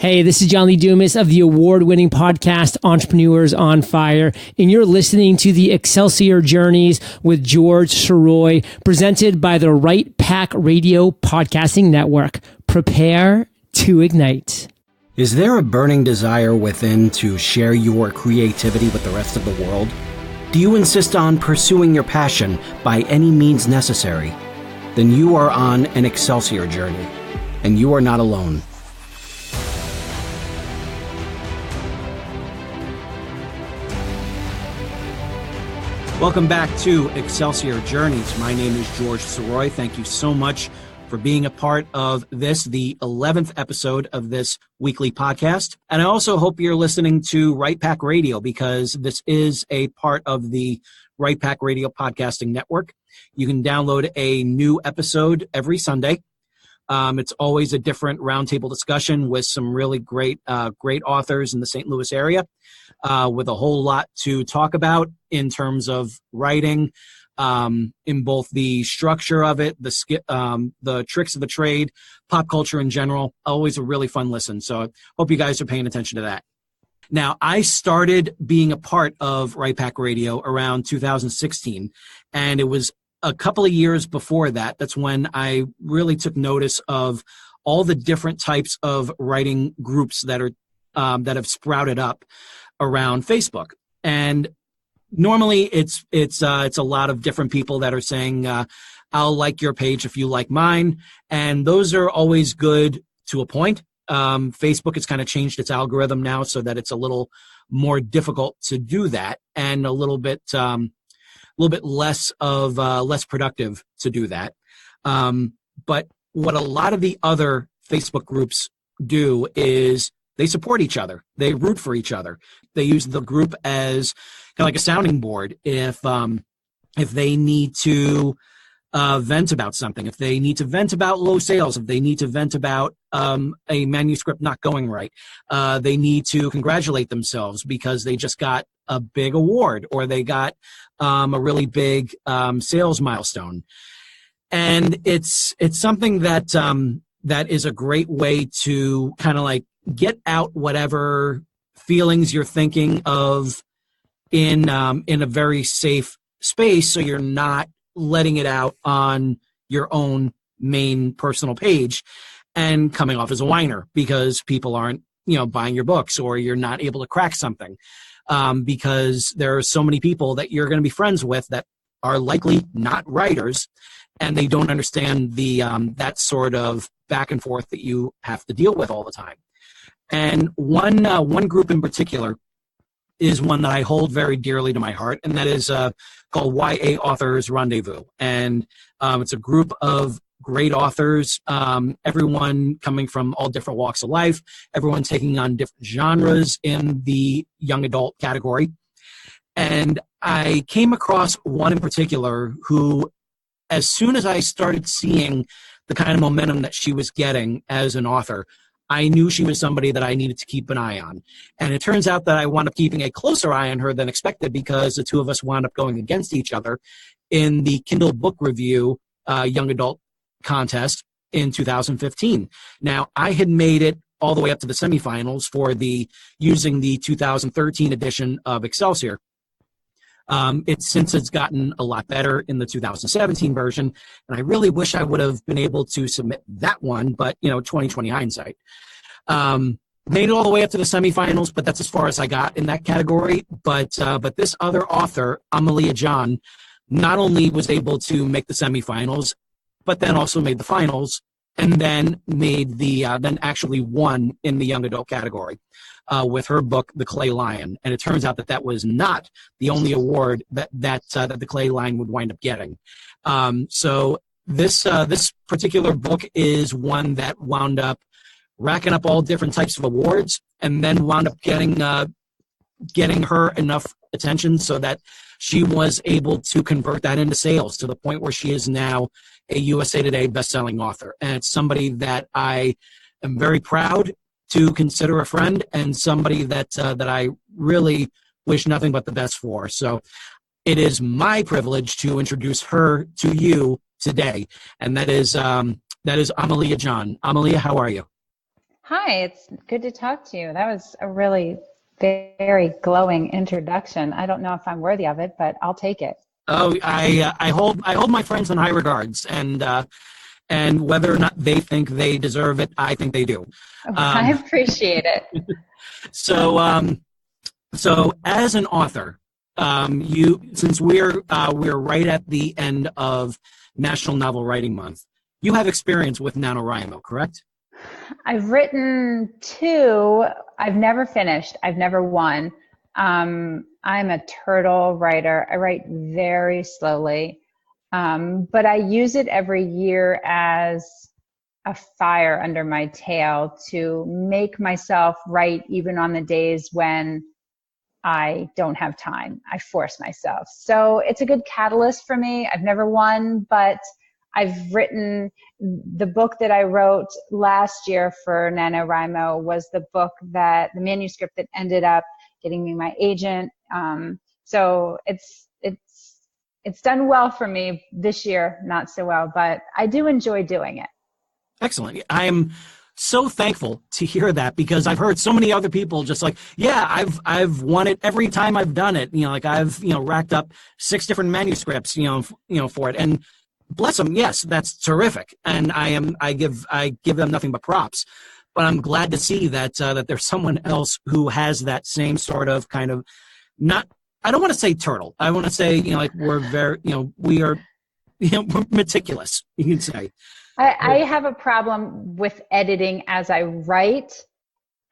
Hey, this is John Lee Dumas of the award-winning podcast Entrepreneurs on Fire, and you're listening to the Excelsior Journeys with George Soroy, presented by the Right Pack Radio Podcasting Network. Prepare to ignite. Is there a burning desire within to share your creativity with the rest of the world? Do you insist on pursuing your passion by any means necessary? Then you are on an Excelsior journey, and you are not alone. Welcome back to Excelsior Journeys. My name is George Soroy. Thank you so much for being a part of this, the 11th episode of this weekly podcast. And I also hope you're listening to Right Pack Radio, because this is a part of the Right Pack Radio Podcasting Network. You can download a new episode every Sunday. It's always a different roundtable discussion with some really great authors in the St. Louis area, with a whole lot to talk about in terms of writing, in both the structure of it, the tricks of the trade, pop culture in general. Always a really fun listen. So I hope you guys are paying attention to that. Now, I started being a part of Right Pack Radio around 2016, and it was a couple of years before that. That's when I really took notice of all the different types of writing groups that have sprouted up around Facebook. And normally it's a lot of different people that are saying, I'll like your page if you like mine. And those are always good to a point. Facebook has kind of changed its algorithm now so that it's a little more difficult to do that, and a little bit less productive to do that. But what a lot of the other Facebook groups do is they support each other. They root for each other. They use the group as kind of like a sounding board. If they need to vent about something, if they need to vent about low sales, if they need to vent about a manuscript not going right, they need to congratulate themselves because they just got a big award, or they got a really big sales milestone. And it's something that is a great way to kind of like get out whatever feelings you're thinking of in a very safe space, so you're not letting it out on your own main personal page and coming off as a whiner because people aren't, buying your books, or you're not able to crack something. Because there are so many people that you're going to be friends with that are likely not writers, and they don't understand that sort of back and forth that you have to deal with all the time. And one group in particular is one that I hold very dearly to my heart, and that is called YA Authors Rendezvous. And it's a group of great authors, everyone coming from all different walks of life, everyone taking on different genres in the young adult category. And I came across one in particular who, as soon as I started seeing the kind of momentum that she was getting as an author, I knew she was somebody that I needed to keep an eye on. And it turns out that I wound up keeping a closer eye on her than expected, because the two of us wound up going against each other in the Kindle Book Review young adult contest in 2015. Now, I had made it all the way up to the semifinals for using the 2013 edition of Excelsior. It's gotten a lot better in the 2017 version, and I really wish I would have been able to submit that one, but 2020 hindsight. Made it all the way up to the semifinals, but that's as far as I got in that category. But this other author, Amalie Jahn, not only was able to make the semifinals, but then also made the finals, and then made then actually won in the young adult category with her book, The Clay Lion. And it turns out that was not the only award that The Clay Lion would wind up getting. So this particular book is one that wound up racking up all different types of awards, and then wound up getting her enough attention so that she was able to convert that into sales, to the point where she is now a USA Today best-selling author. And it's somebody that I am very proud to consider a friend, and somebody that I really wish nothing but the best for. So it is my privilege to introduce her to you today, and that is Amalie Jahn. Amalie, how are you? Hi, it's good to talk to you. That was a really very glowing introduction. I don't know if I'm worthy of it, but I'll take it. Oh, I hold my friends in high regards, and whether or not they think they deserve it, I think they do. I Um, appreciate it. so so as an author, you since we're right at the end of National Novel Writing Month, you have experience with NaNoWriMo, correct? I've written two. I've never finished. I've never won. I'm a turtle writer. I write very slowly, but I use it every year as a fire under my tail to make myself write even on the days when I don't have time. I force myself. So it's a good catalyst for me. I've never won, but I've written the book that I wrote last year for NaNoWriMo was the manuscript that ended up getting me my agent. So it's done well for me this year, not so well, but I do enjoy doing it. Excellent. I'm so thankful to hear that because I've heard so many other people just like, yeah, I've won it every time I've done it. Like I've racked up 6 different manuscripts, for it. And bless them, yes, that's terrific, and I give them nothing but props. But I'm glad to see that that there's someone else who has that same sort of kind of not. I don't want to say turtle. I want to say like we're very we are we're meticulous. You can say. I have a problem with editing as I write.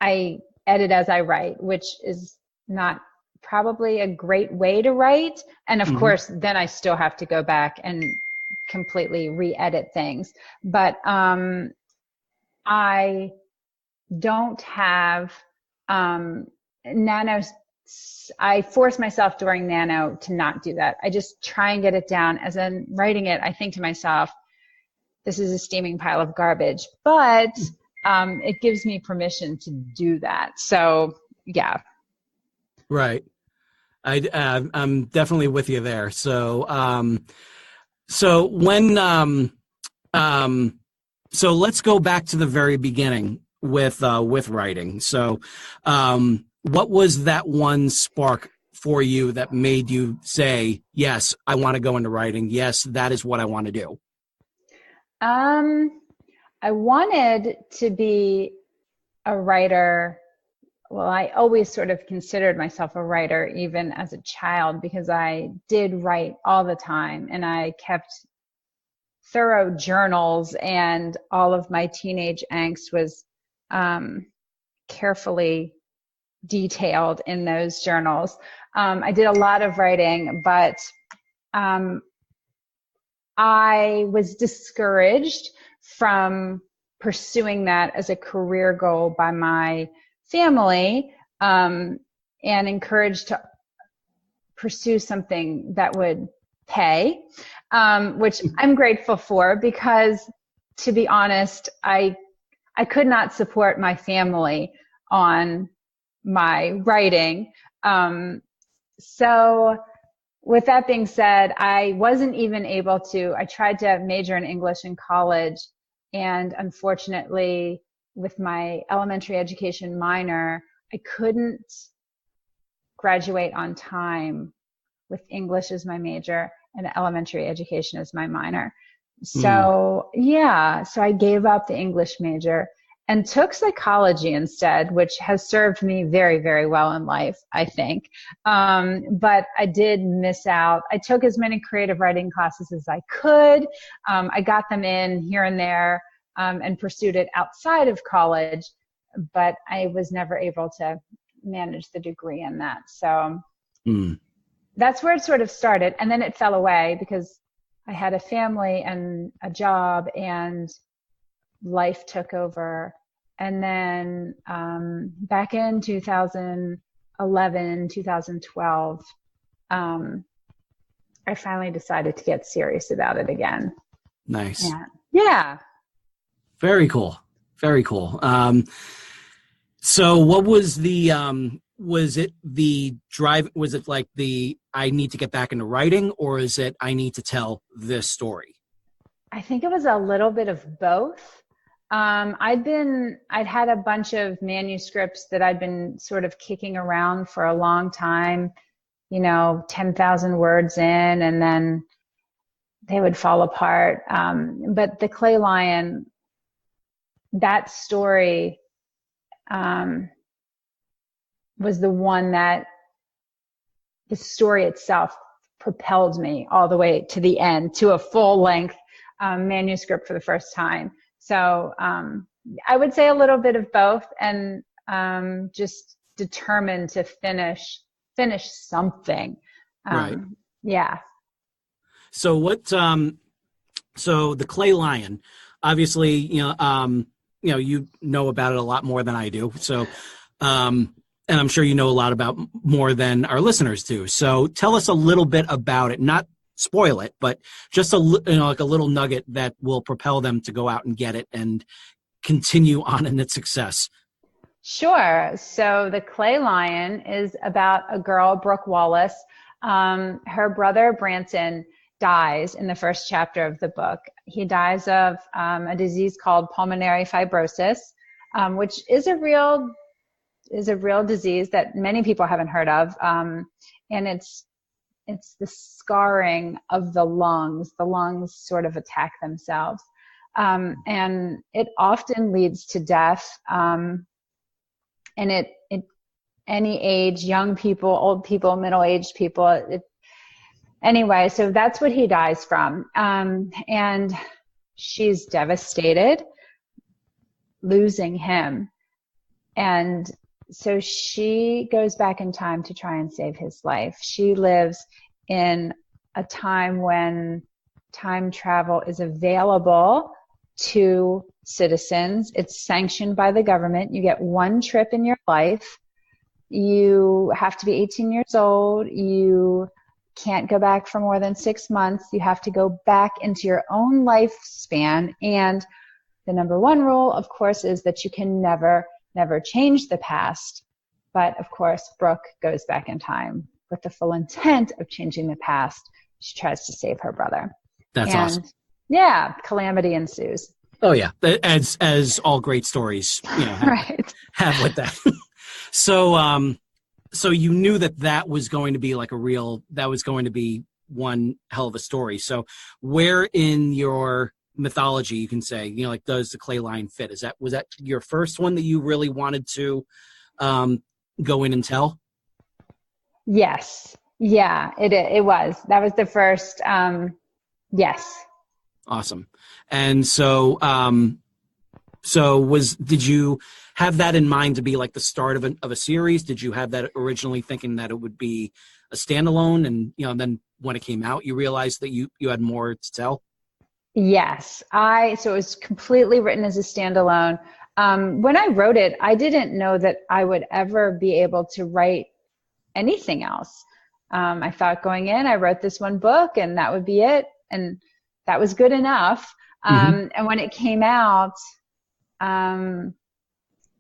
I edit as I write, which is not probably a great way to write. And of Hmm. course, then I still have to go back and completely re-edit things. But I don't have nano. I force myself during nano to not do that. I just try and get it down. As I'm writing it, I think to myself, this is a steaming pile of garbage, but it gives me permission to do that. So yeah. Right. I'm definitely with you there. So when so let's go back to the very beginning with writing. So what was that one spark for you that made you say, yes, I want to go into writing. Yes, that is what I want to do. Um, I wanted to be a writer. Well, I always sort of considered myself a writer, even as a child, because I did write all the time and I kept thorough journals, and all of my teenage angst was carefully detailed in those journals. I did a lot of writing, but um, I was discouraged from pursuing that as a career goal by my family, and encouraged to pursue something that would pay, which I'm grateful for because, to be honest, I could not support my family on my writing. So with that being said, I wasn't even able to, I tried to major in English in college, and unfortunately with my elementary education minor, I couldn't graduate on time with English as my major and elementary education as my minor. Mm, So yeah, so I gave up the English major and took psychology instead, which has served me very, very well in life, I think. But I did miss out. I took as many creative writing classes as I could. I got them in here and there, and pursued it outside of college, but I was never able to manage the degree in that. So mm, that's where it sort of started. And then it fell away because I had a family and a job and life took over. And then back in 2011, 2012, I finally decided to get serious about it again. nice. Yeah. Yeah. Very cool. Very cool. So what was the was it the drive, was it like the I need to get back into writing, or is it I need to tell this story? I think it was a little bit of both. I'd had a bunch of manuscripts that I'd been sort of kicking around for a long time, 10,000 words in, and then they would fall apart. But the Clay Lion, that story, was the one that the story itself propelled me all the way to the end, to a full length manuscript for the first time. So I would say a little bit of both, and just determined to finish something. Right. Yeah. So what? So the Clay Lion, obviously, you know about it a lot more than I do. So, and I'm sure you know a lot about more than our listeners do. So tell us a little bit about it. Not spoil it, but just like a little nugget that will propel them to go out and get it and continue on in its success. Sure. So the Clay Lion is about a girl, Brooke Wallace. Her brother, Branson, dies in the first chapter of the book. He dies of a disease called pulmonary fibrosis, which is a real disease that many people haven't heard of. And it's the scarring of the lungs. The lungs sort of attack themselves. And it often leads to death. And it any age, young people, old people, middle-aged people. Anyway, so that's what he dies from. And she's devastated losing him. And so she goes back in time to try and save his life. She lives in a time when time travel is available to citizens. It's sanctioned by the government. You get one trip in your life. You have to be 18 years old. You can't go back for more than 6 months. You have to go back into your own lifespan. And the number one rule, of course, is that you can never change the past. But of course, Brooke goes back in time with the full intent of changing the past. She tries to save her brother. That's awesome. Yeah, calamity ensues. Oh yeah, as all great stories, have with that. So you knew that was going to be that was going to be one hell of a story. So where in your mythology, you can say, does the Clay Lion fit? Was that your first one that you really wanted to go in and tell? Yes. Yeah, it was. That was the first. Yes. Awesome. And so, did you have that in mind to be like the start of a series? Did you have that originally thinking that it would be a standalone, and then when it came out, you realized that you had more to tell? Yes, so it was completely written as a standalone. When I wrote it, I didn't know that I would ever be able to write anything else. I thought going in, I wrote this one book and that would be it. And that was good enough. And when it came out, I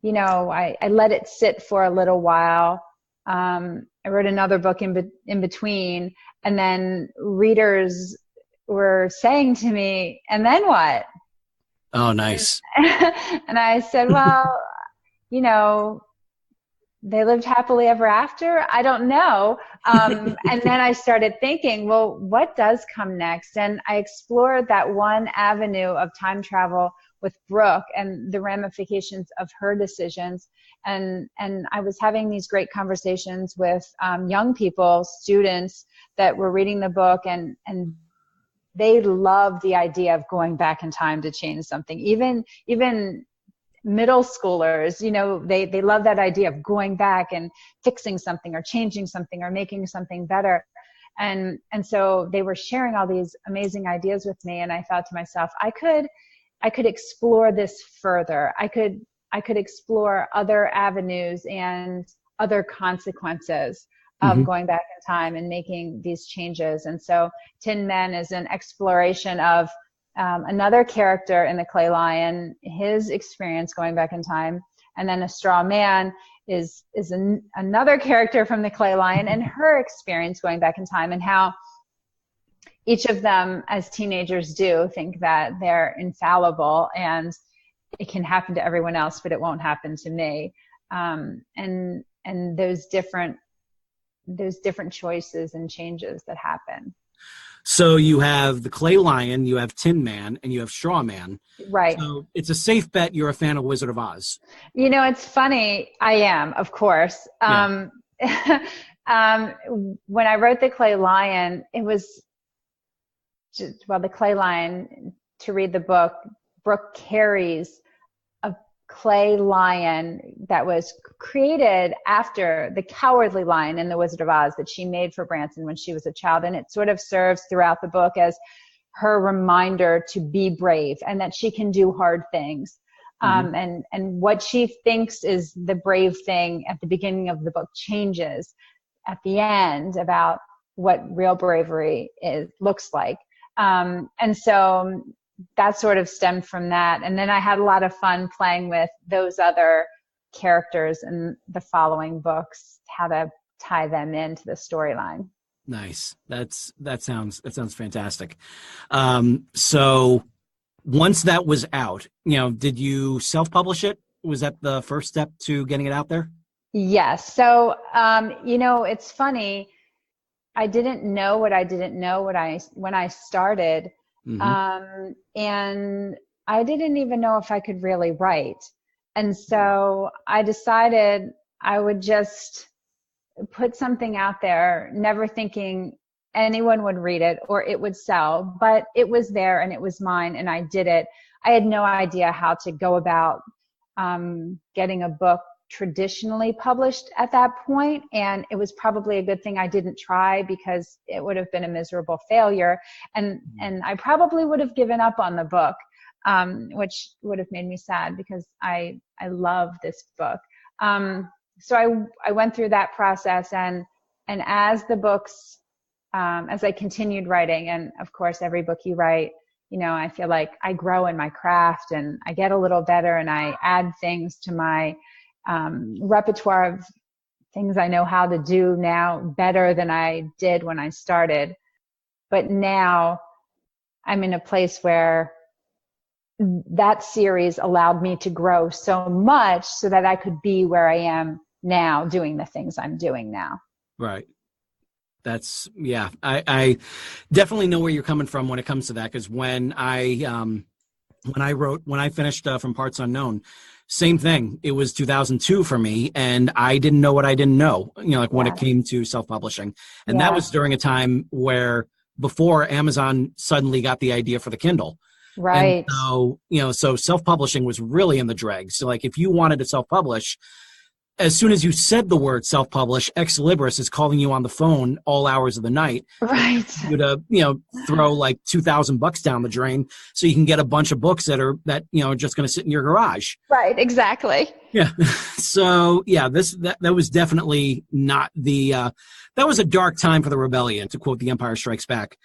let it sit for a little while. I wrote another book in between, and then readers were saying to me, and then what? Oh, nice. And I said, well, they lived happily ever after. I don't know. And then I started thinking, well, what does come next? And I explored that one avenue of time travel with Brooke and the ramifications of her decisions. And I was having these great conversations with young people, students that were reading the book, and they loved the idea of going back in time to change something. Even middle schoolers, they love that idea of going back and fixing something or changing something or making something better. And so they were sharing all these amazing ideas with me. And I thought to myself, I could explore this further. I could explore other avenues and other consequences of going back in time and making these changes. And so Tin Men is an exploration of another character in the Clay Lion, his experience going back in time. And then A Straw Man is another character from the Clay Lion and her experience going back in time, and how each of them, as teenagers do, think that they're infallible. And it can happen to everyone else, but it won't happen to me. And those different choices and changes that happen. So you have the Clay Lion, you have Tin Man, and you have Straw Man. Right. So it's a safe bet you're a fan of Wizard of Oz. It's funny. I am, of course. Yeah. When I wrote the Clay Lion, it was just, the Clay Lion, to read the book, Brooke carries a clay lion that was created after the Cowardly Lion in The Wizard of Oz that she made for Branson when she was a child. And it sort of serves throughout the book as her reminder to be brave and that she can do hard things. And what she thinks is the brave thing at the beginning of the book changes at the end about what real bravery looks like. And so that sort of stemmed from that. And then I had a lot of fun playing with those other characters in the following books, how to tie them into the storyline. Nice. That sounds fantastic. So once that was out, did you self-publish it? Was that the first step to getting it out there? Yes. So, it's funny. I didn't know what I didn't know when I started. And I didn't even know if I could really write. And so I decided I would just put something out there, never thinking anyone would read it or it would sell, but it was there and it was mine and I did it. I had no idea how to go about getting a book traditionally published at that point, and it was probably a good thing I didn't try because it would have been a miserable failure, and I probably would have given up on the book, which would have made me sad because I love this book. So I went through that process, and as the books, as I continued writing, and of course every book you write, I feel like I grow in my craft and I get a little better and I add things to my repertoire of things I know how to do now better than I did when I started. But now I'm in a place where that series allowed me to grow so much so that I could be where I am now doing the things I'm doing now. Right. I definitely know where you're coming from when it comes to that. Because when I finished From Parts Unknown, same thing. It was 2002 for me, and I didn't know what I didn't know, when it came to self-publishing. And that was during a time where before Amazon suddenly got the idea for the Kindle. Right. And so self-publishing was really in the dregs. So if you wanted to self-publish, as soon as you said the word self-publish, Ex Libris is calling you on the phone all hours of the night. Right. You to, throw like $2,000 down the drain so you can get a bunch of books that are just going to sit in your garage. Right. Exactly. Yeah. So that was definitely not that was a dark time for the rebellion, to quote The Empire Strikes Back.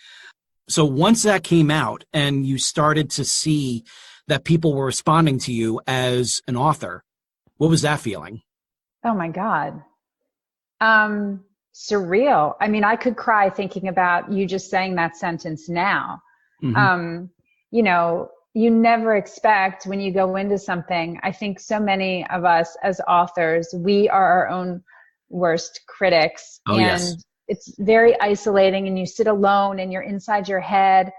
So once that came out and you started to see that people were responding to you as an author, what was that feeling? Oh my God. Surreal. I mean, I could cry thinking about you just saying that sentence now. You never expect when you go into something. I think so many of us as authors, we are our own worst critics. Oh, and yes. It's very isolating and you sit alone and you're inside your head.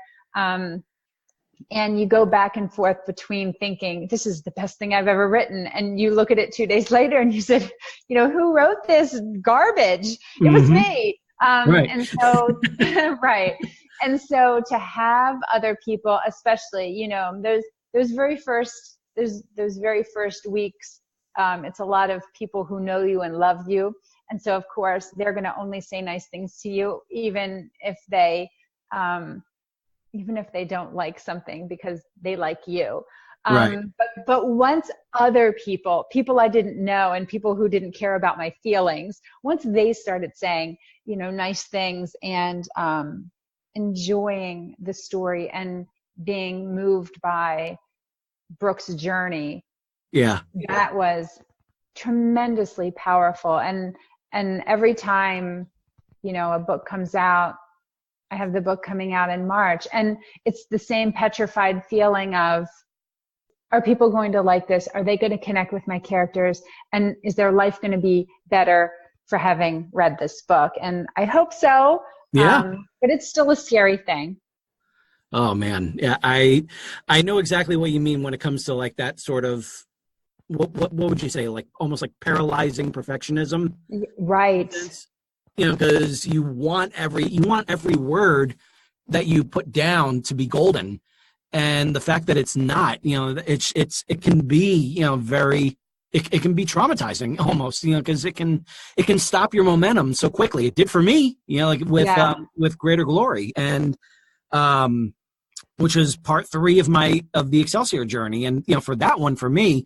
And you go back and forth between thinking, this is the best thing I've ever written. And you look at it 2 days later and you said, who wrote this garbage? It was me. Right. And so, right. And so to have other people, especially, those very first weeks, it's a lot of people who know you and love you. And so, of course, they're going to only say nice things to you, even if they don't like something because they like you. Right. But once other people I didn't know and people who didn't care about my feelings, once they started saying, nice things and enjoying the story and being moved by Brooke's journey, that was tremendously powerful. And every time, a book comes out, I have the book coming out in March, and it's the same petrified feeling of, are people going to like this? Are they going to connect with my characters? And is their life going to be better for having read this book? And I hope so. Yeah. But it's still a scary thing. Oh man. Yeah. I know exactly what you mean when it comes to like that sort of, what would you say? Like almost like paralyzing perfectionism. Right. You know, because you want every word that you put down to be golden. And the fact that it's not, you know, it can be, you know, it can be traumatizing almost, you know, because it can stop your momentum so quickly. It did for me, you know, like with Greater Glory, and which is part 3 of the Excelsior journey. And, you know, for that one, for me,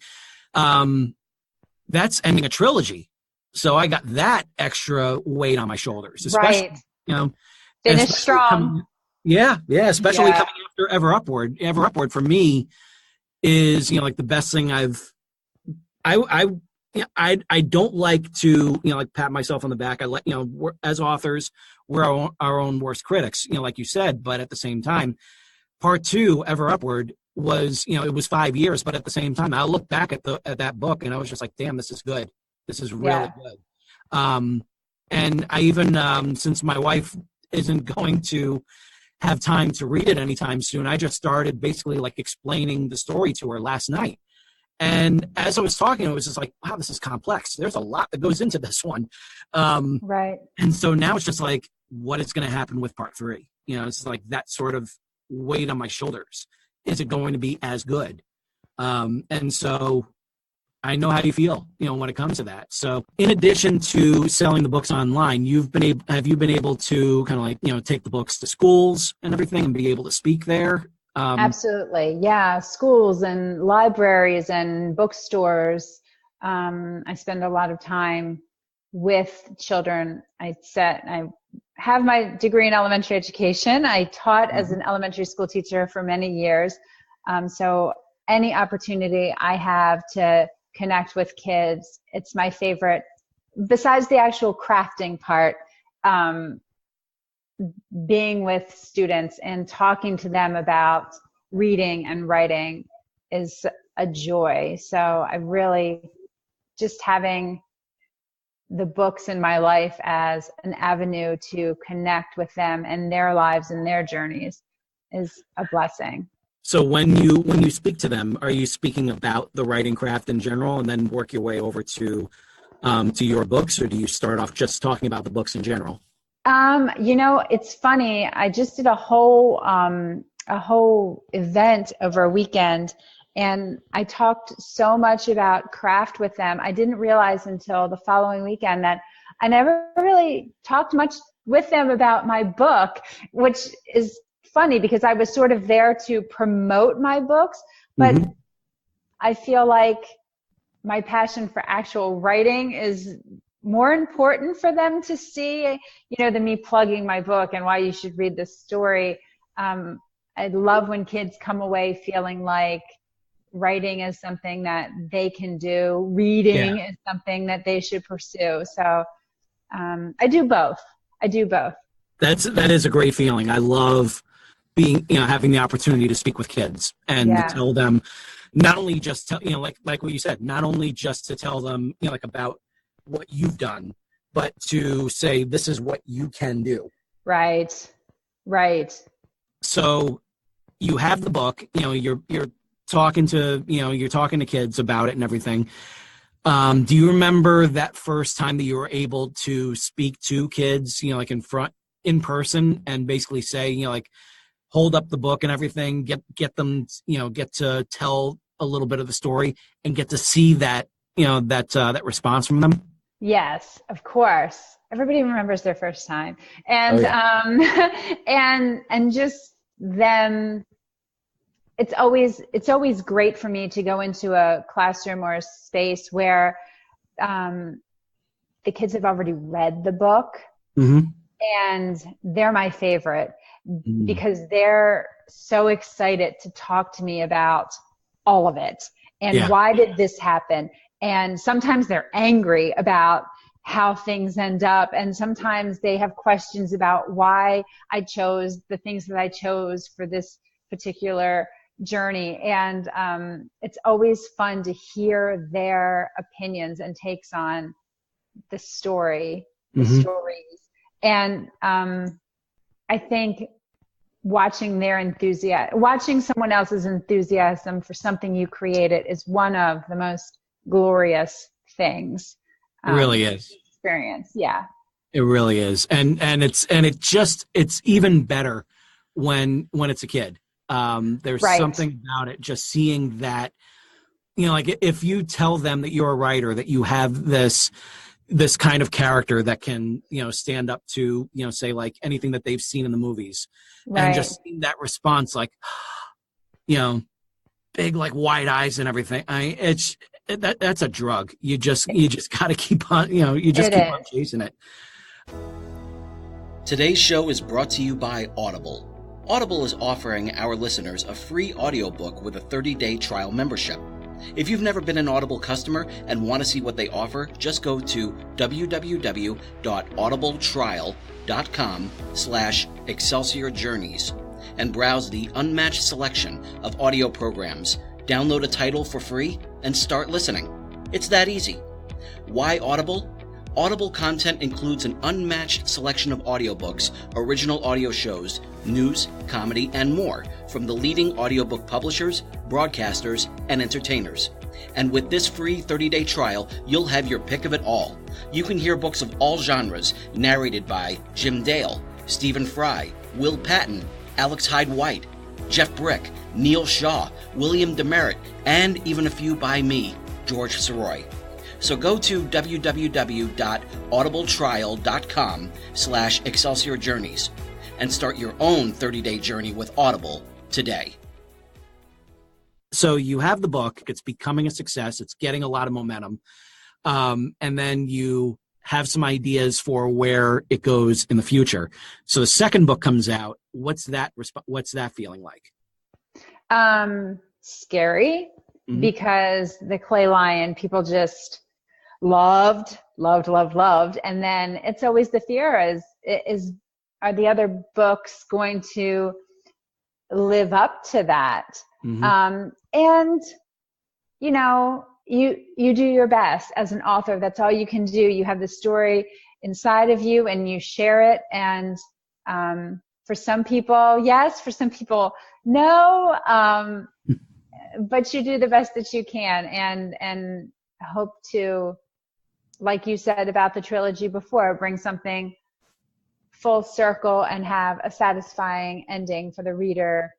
that's ending a trilogy. So I got that extra weight on my shoulders, especially, you know, finish strong. Especially coming after Ever Upward. Ever Upward for me is, you know, like the best thing I don't like to, you know, like pat myself on the back. I let, you know, as authors, we're our own worst critics, you know, like you said, but at the same time, part 2, Ever Upward, was, you know, it was 5 years, but at the same time, I look back at that book and I was just like, damn, this is good. This is really good. And I even, since my wife isn't going to have time to read it anytime soon, I just started basically like explaining the story to her last night. And as I was talking, it was just like, wow, this is complex. There's a lot that goes into this one. Right. And so now it's just like, what is going to happen with part 3? You know, it's like that sort of weight on my shoulders. Is it going to be as good? And so I know how you feel, you know, when it comes to that. So in addition to selling the books online, have you been able to kind of like, you know, take the books to schools and everything and be able to speak there? Absolutely. Yeah. Schools and libraries and bookstores. I spend a lot of time with children. I have my degree in elementary education. I taught as an elementary school teacher for many years. So any opportunity I have to connect with kids, it's my favorite. Besides the actual crafting part, being with students and talking to them about reading and writing is a joy. So I really just having the books in my life as an avenue to connect with them and their lives and their journeys is a blessing. So when you speak to them, are you speaking about the writing craft in general and then work your way over to your books, or do you start off just talking about the books in general? You know, it's funny. I just did a whole event over a weekend, and I talked so much about craft with them. I didn't realize until the following weekend that I never really talked much with them about my book, which is funny because I was sort of there to promote my books, but I feel like my passion for actual writing is more important for them to see, you know, than me plugging my book and why you should read this story. I love when kids come away feeling like writing is something that they can do, reading is something that they should pursue. So I do both. That is a great feeling. I love being, you know, having the opportunity to speak with kids and to tell them, not only just tell, you know, like what you said, not only just to tell them, you know, like about what you've done, but to say, this is what you can do. Right. So you have the book, you know, you're talking to kids about it and everything. Do you remember that first time that you were able to speak to kids, you know, like in person and basically say, you know, like hold up the book and everything, get them, you know, get to tell a little bit of the story and get to see that, you know, that response from them? Yes, of course. Everybody remembers their first time. And and just them, it's always great for me to go into a classroom or a space where the kids have already read the book and they're my favorite because they're so excited to talk to me about all of it and why did this happen. And sometimes they're angry about how things end up. And sometimes they have questions about why I chose the things that I chose for this particular, journey. And it's always fun to hear their opinions and takes on the stories. And I think watching someone else's enthusiasm for something you created is one of the most glorious things. It really is. Experience. Yeah. It really is. And it's even better when it's a kid. There's something about it, just seeing that, like if you tell them that you're a writer, that you have this kind of character that can, stand up to, say like anything that they've seen in the movies, and just seeing that response, like, big, like wide eyes and everything. That's a drug. You just got to keep on, keep on chasing it. Today's show is brought to you by Audible. Audible is offering our listeners a free audiobook with a 30-day trial membership. If you've never been an Audible customer and want to see what they offer, just go to www.audibletrial.com/Excelsior Journeys and browse the unmatched selection of audio programs. Download a title for free and start listening. It's that easy. Why Audible? Audible content includes an unmatched selection of audiobooks, original audio shows, news, comedy, and more from the leading audiobook publishers, broadcasters, and entertainers. And with this free 30-day trial, you'll have your pick of it all. You can hear books of all genres narrated by Jim Dale, Stephen Fry, Will Patton, Alex Hyde White, Jeff Brick, Neil Shaw, William Demerit, and even a few by me, George Soroy. So go to www.audibletrial.com/Excelsior Journeys and start your own 30-day journey with Audible today. So you have the book, it's becoming a success, it's getting a lot of momentum, and then you have some ideas for where it goes in the future. So the second book comes out. What's that feeling like? Scary, because the Clay Lion, people just loved, and then it's always the fear are the other books going to live up to that? And you do your best as an author. That's all you can do. You have the story inside of you and you share it. And for some people, yes, for some people, no. But you do the best that you can, and hope to, like you said about the trilogy before, bring something full circle and have a satisfying ending for the reader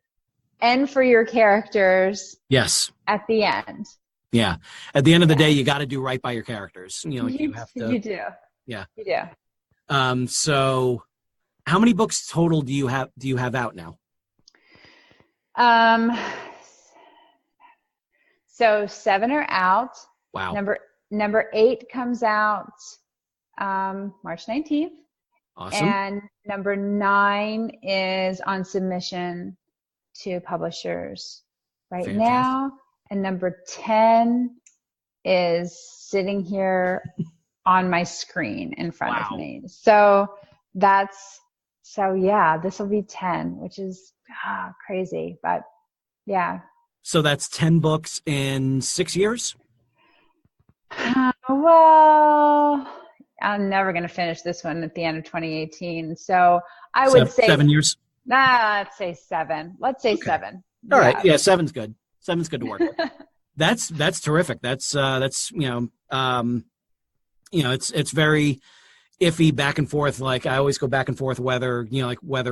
and for your characters. Yes. At the end. Yeah. At the end of the day, you got to do right by your characters. You have to. You do. Yeah. You do. So how many books total do you have out now? So 7 are out. Wow. Number 8 comes out March 19th. Awesome. And number 9 is on submission to publishers right now. And number 10 is sitting here on my screen in front of me. So this will be 10, which is crazy, but yeah. So that's 10 books in 6 years? Well, I'm never going to finish this one at the end of 2018. So I would say 7 years. Let's say 7. Let's say 7. All right. Yeah, 7's good. 7's good to work with. That's terrific. That's it's very iffy back and forth. Like I always go back and forth whether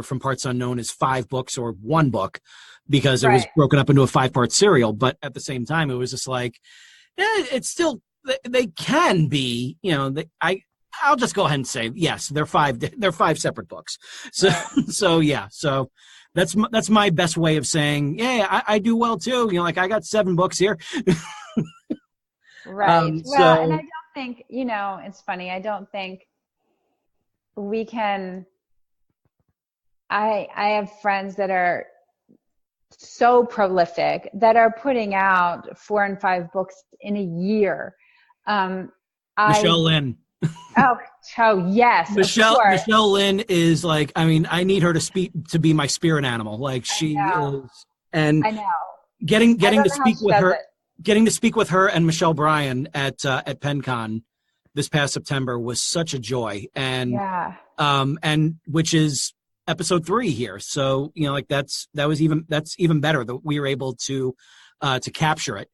From Parts Unknown is 5 books or 1 book, because it was broken up into a 5-part serial. But at the same time, it was just like, it's still, they can be, I'll just go ahead and say, yes, they're 5 separate books. So, so that's my best way of saying, I do well too. I got 7 books here. Right. And I don't think, it's funny. I don't think we can, I have friends that are so prolific that are putting out 4 and 5 books in a year. Michelle Lynn. Yes. Michelle Lynn is like, I need her to be my spirit animal. Like she is. And I know. getting I don't to know how speak she with does her, it. getting to speak with her and Michelle Bryan at PennCon this past September was such a joy, and Yeah. which is episode 3 here. So that's even better that we were able to capture it.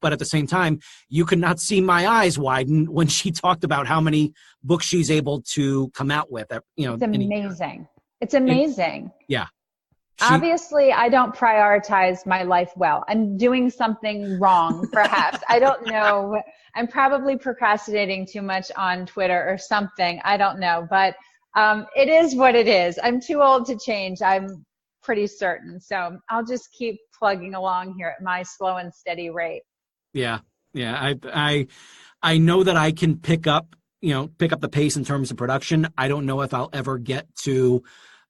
But at the same time, you could not see my eyes widen when she talked about how many books she's able to come out with. It's In a year. amazing. It's amazing. Yeah. Obviously, I don't prioritize my life well. I'm doing something wrong, perhaps. I don't know. I'm probably procrastinating too much on Twitter or something. I don't know. But it is what it is. I'm too old to change. I'm pretty certain. So I'll just keep plugging along here at my slow and steady rate. Yeah. Yeah. I know that I can pick up the pace in terms of production. I don't know if I'll ever get to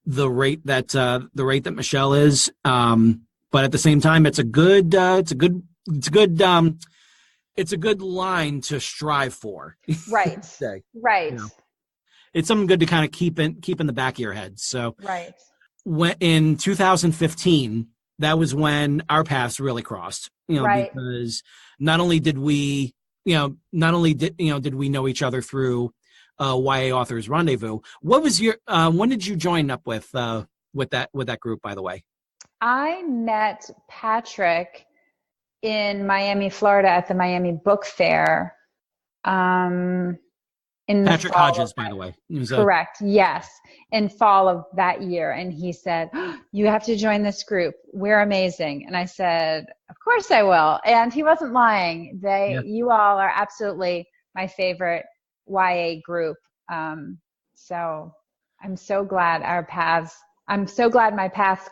the rate that Michelle is. But at the same time, it's a good line to strive for. Right. Right. It's something good to kind of keep in the back of your head. So right. When in 2015, that was when our paths really crossed, right. because not only did we know each other through YA Authors Rendezvous. What was your when did you join up with that group, by the way? I met Patrick in Miami, Florida at the Miami Book Fair. In Patrick the fall Hodges, by the way. Correct. Yes. In fall of that year. And he said, oh, you have to join this group. We're amazing. And I said, of course I will. And he wasn't lying. You all are absolutely my favorite YA group. So I'm so glad my paths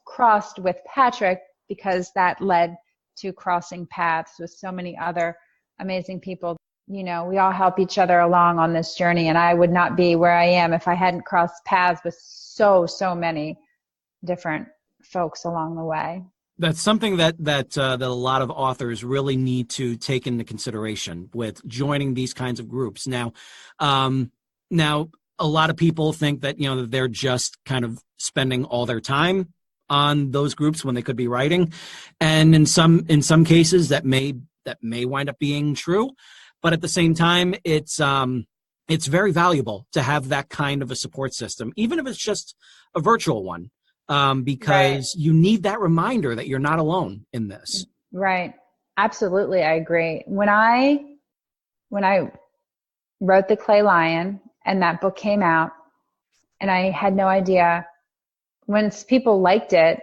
crossed with Patrick, because that led to crossing paths with so many other amazing people. We all help each other along on this journey, and I would not be where I am if I hadn't crossed paths with so many different folks along the way. That's something that a lot of authors really need to take into consideration with joining these kinds of groups. Now, a lot of people think that that they're just kind of spending all their time on those groups when they could be writing, and in some cases that may wind up being true. But at the same time, it's very valuable to have that kind of a support system, even if it's just a virtual one, because you need that reminder that you're not alone in this. Right. Absolutely. I agree. When I wrote The Clay Lion and that book came out, and I had no idea, when people liked it,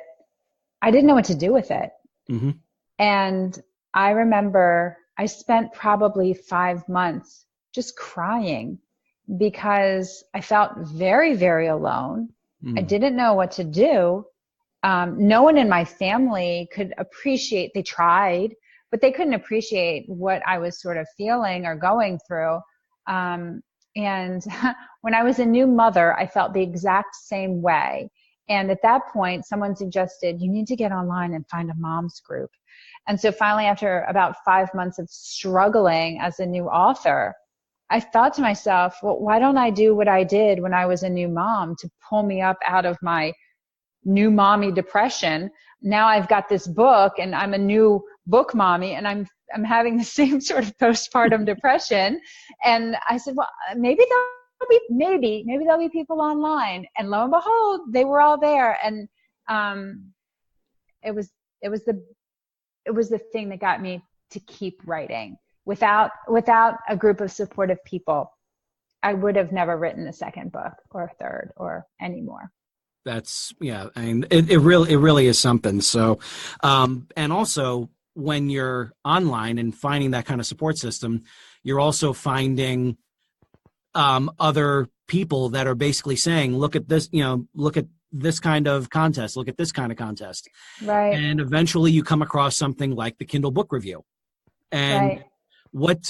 I didn't know what to do with it. Mm-hmm. And I remember I spent probably 5 months just crying because I felt very, very alone. I didn't know what to do. No one in my family could appreciate, they tried, but they couldn't appreciate what I was sort of feeling or going through. And when I was a new mother, I felt the exact same way. And at that point, someone suggested, you need to get online and find a mom's group. And so finally, after about 5 months of struggling as a new author, I thought to myself, well, why don't I do what I did when I was a new mom to pull me up out of my new mommy depression? Now I've got this book and I'm a new book mommy, and I'm having the same sort of postpartum depression. And I said, well, maybe there'll be people online. And lo and behold, they were all there. And it was the thing that got me to keep writing. Without a group of supportive people, I would have never written a second book or a third or any more. That's, I mean, it really is something. So, and also when you're online and finding that kind of support system, you're also finding other people that are basically saying, look at this, look at this kind of contest, look at this kind of contest. Right. And eventually you come across something like the Kindle Book Review. And right. What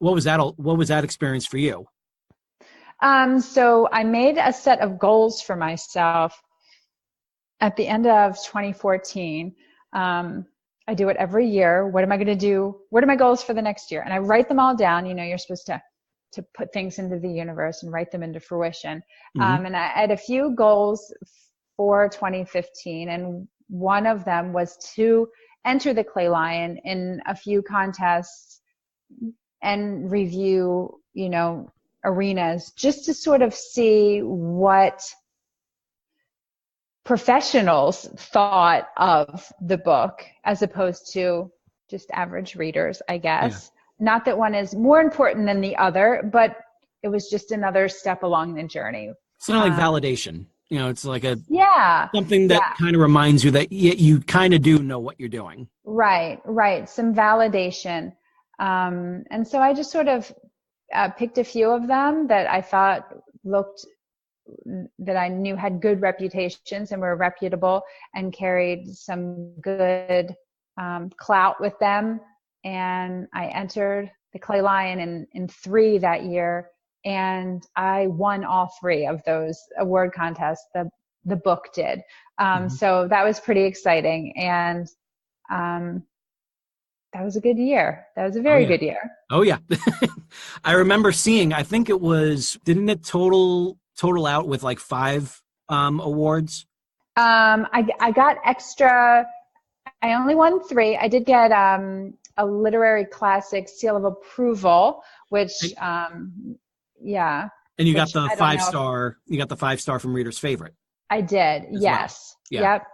was that experience for you? So I made a set of goals for myself at the end of 2014. I do it every year. What am I going to do? What are my goals for the next year? And I write them all down. You're supposed to put things into the universe and write them into fruition. Mm-hmm. And I had a few goals for 2015, and one of them was to enter the Clay Lion in a few contests and review, arenas, just to sort of see what professionals thought of the book as opposed to just average readers, I guess. Yeah. Not that one is more important than the other, but it was just another step along the journey. It's kind of like validation. It's like something that kind of reminds you that you kind of do know what you're doing. Right. Some validation. And so I just sort of picked a few of them that I thought that I knew had good reputations and were reputable and carried some good clout with them. And I entered the Clay Lion in 3 that year, and I won all 3 of those award contests. The book did. So that was pretty exciting. And that was a good year. That was a very good year. Oh, yeah. I remember seeing, I think it was, didn't it total out with like 5 awards? I got extra. I only won 3. I did get a literary classic seal of approval, which, And you got the 5-star. You got the 5-star from Reader's Favorite. I did. Yes. Well. Yeah. Yep.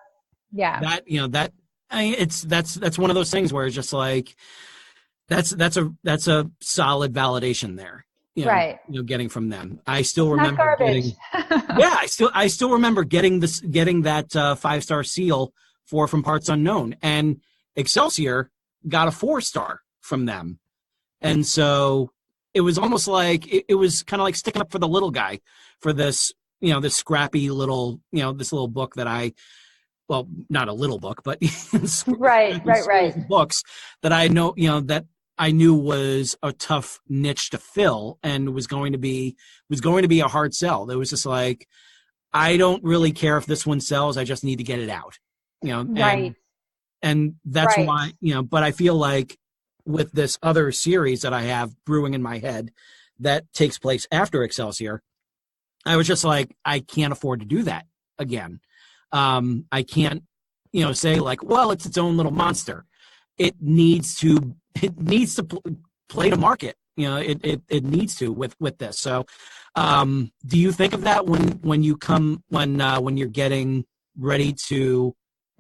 Yeah. That's one of those things where it's just like that's a solid validation there. Right. Getting from them. I still remember not garbage. I still remember getting that 5-star seal from Parts Unknown, and Excelsior got a 4-star from them. And so it was almost like it was kind of like sticking up for the little guy for this, this scrappy little, this little book that not a little book, but right. books that I know, that I knew was a tough niche to fill and was going to be a hard sell. It was just like, I don't really care if this one sells. I just need to get it out, Right. And that's why, but I feel like with this other series that I have brewing in my head that takes place after Excelsior, I was just like, I can't afford to do that again. I can't, say like, well, it's its own little monster. It needs to play to market. It needs to with this. So, do you think of that when you're getting ready to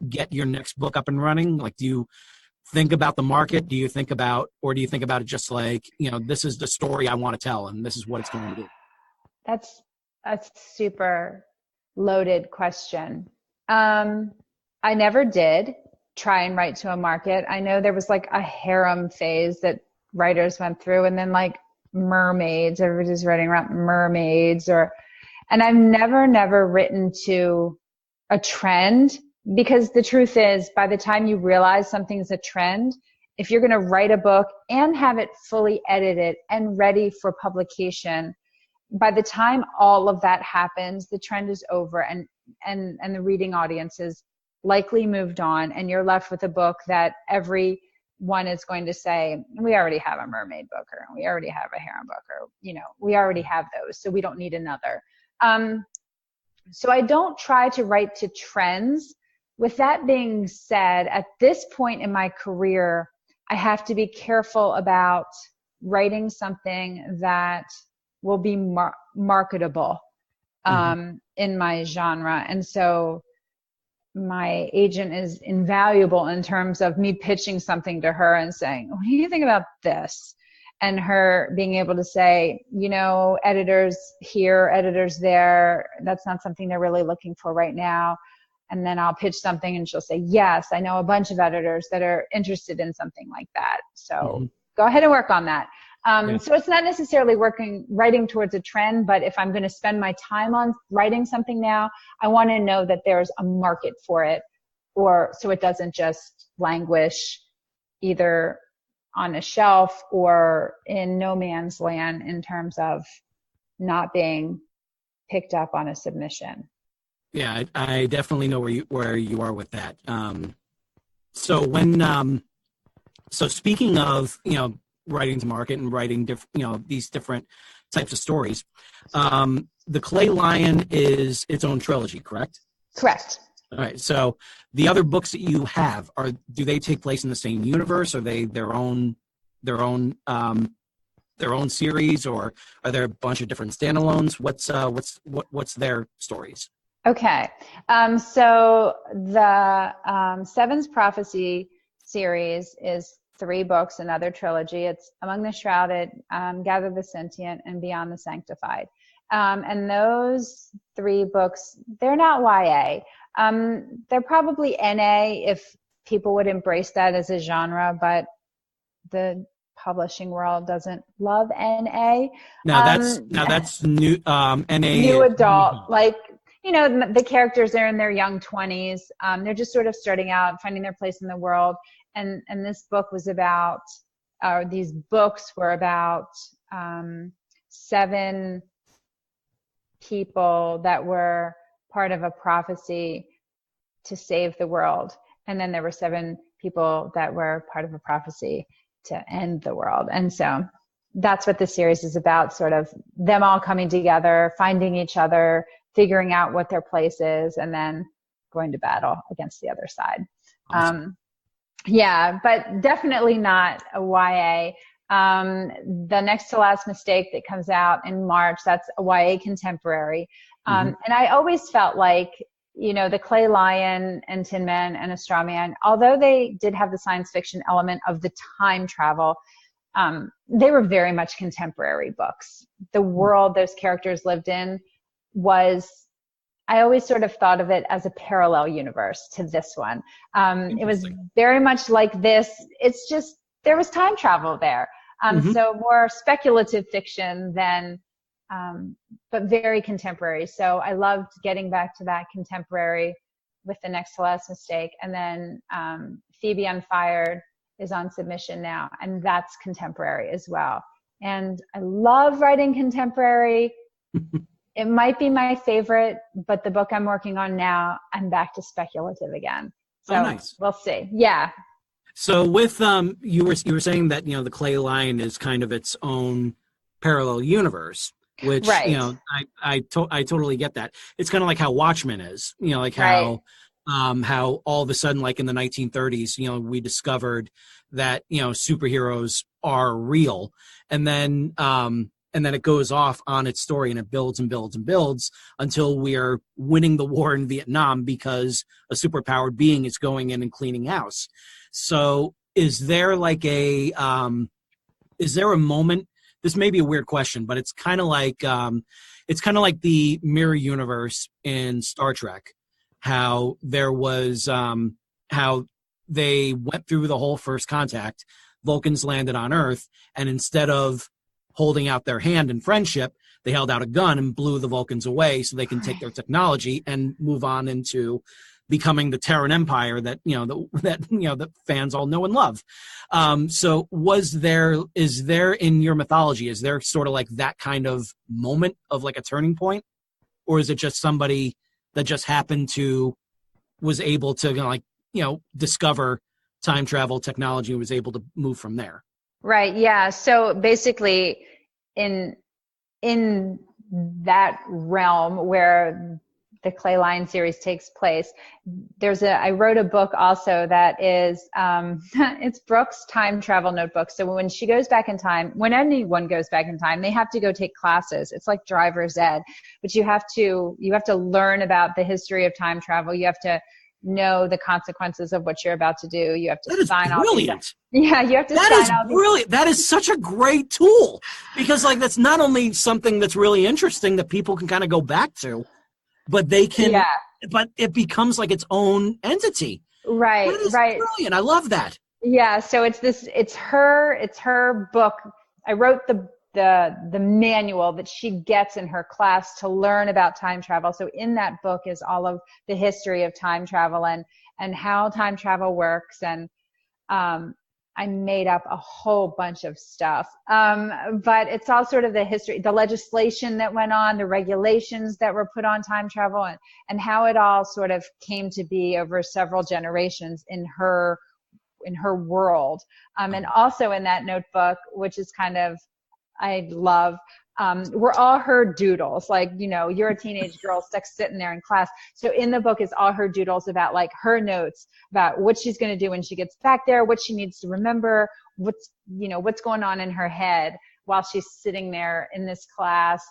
get your next book up and running? Like, do you think about the market? Do you think about it just like, this is the story I want to tell and this is what it's going to be? That's a super loaded question. I never did try and write to a market. I know there was like a harem phase that writers went through, and then like mermaids, everybody's writing about mermaids, and I've never written to a trend, because the truth is, by the time you realize something's a trend, if you're going to write a book and have it fully edited and ready for publication, by the time all of that happens, the trend is over, and the reading audience is likely moved on, and you're left with a book that everyone is going to say, we already have a mermaid book, or we already have a harem book, or we already have those, so we don't need another. So I don't try to write to trends. With that being said, at this point in my career, I have to be careful about writing something that will be marketable in my genre. And so my agent is invaluable in terms of me pitching something to her and saying, what do you think about this? And her being able to say, editors here, editors there, that's not something they're really looking for right now. And then I'll pitch something and she'll say, yes, I know a bunch of editors that are interested in something like that. So go ahead and work on that. So it's not necessarily writing towards a trend, but if I'm going to spend my time on writing something now, I want to know that there's a market for it, so it doesn't just languish either on a shelf or in no man's land in terms of not being picked up on a submission. Yeah, I definitely know where you are with that. So speaking of, writing to market and writing these different types of stories, the Clay Lion is its own trilogy, correct? Correct. All right. So the other books that you have do they take place in the same universe? Are they their own series, or are there a bunch of different standalones? What's their stories? Okay. So the Seven's Prophecy series is 3 books, another trilogy. It's Among the Shrouded, Gather the Sentient, and Beyond the Sanctified. And those 3 books, they're not YA. They're probably NA if people would embrace that as a genre, but the publishing world doesn't love NA. That's new. NA new adult, like, the characters are in their young 20s. They're just sort of starting out, finding their place in the world. And this book was about, these books were about 7 people that were part of a prophecy to save the world. And then there were 7 people that were part of a prophecy to end the world. And so that's what the series is about, sort of them all coming together, finding each other, figuring out what their place is, and then going to battle against the other side. Awesome. Yeah, but definitely not a YA. The Next to Last Mistake that comes out in March, that's a YA contemporary. And I always felt like, the Clay Lion and Tin Man and A Straw Man, although they did have the science fiction element of the time travel, they were very much contemporary books. The world those characters lived in I always sort of thought of it as a parallel universe to this one. It was very much like this. It's just, there was time travel there. So more speculative fiction than, but very contemporary. So I loved getting back to that contemporary with The Next to Last Mistake. And then Phoebe Unfired is on submission now, and that's contemporary as well. And I love writing contemporary. It might be my favorite, but the book I'm working on now, I'm back to speculative again. So nice. We'll see. Yeah. So with you were saying that the Clay Lion is kind of its own parallel universe, which right. I totally get that. It's kind of like how Watchmen is, like how how all of a sudden, like in the 1930s, we discovered that superheroes are real, and then it goes off on its story, and it builds and builds and builds until we are winning the war in Vietnam because a superpowered being is going in and cleaning house. So is there like is there a moment, this may be a weird question, but it's kind of like the mirror universe in Star Trek, how there was how they went through the whole First Contact, Vulcans landed on Earth, and instead of holding out their hand in friendship, they held out a gun and blew the Vulcans away so they can take their technology and move on into becoming the Terran Empire that that fans all know and love. So is there in your mythology, is there sort of like that kind of moment of like a turning point, or is it just somebody that just happened to was able to discover time travel technology and was able to move from there? Right. Yeah. So basically, in that realm where the Clay Lion series takes place, I wrote a book also that is, it's Brooke's time travel notebook. So when she goes back in time, when anyone goes back in time, they have to go take classes. It's like driver's ed, but you have to learn about the history of time travel. You have to know the consequences of what you're about to do. You have to sign all these. Yeah, you have to sign all these. That is brilliant. That is such a great tool, because that's not only something that's really interesting that people can kind of go back to, but they can, but it becomes like its own entity. Right. That is right. Brilliant. I love that. Yeah. So it's her book. I wrote the manual that she gets in her class to learn about time travel. So in that book is all of the history of time travel and how time travel works. And I made up a whole bunch of stuff. But it's all sort of the history, the legislation that went on, the regulations that were put on time travel, and how it all sort of came to be over several generations in her world. And also in that notebook, which is kind of, I love, were all her doodles. Like, you know, you're a teenage girl stuck sitting there in class. So in the book is all her doodles about like her notes about what she's going to do when she gets back there, what she needs to remember, what's going on in her head while she's sitting there in this class,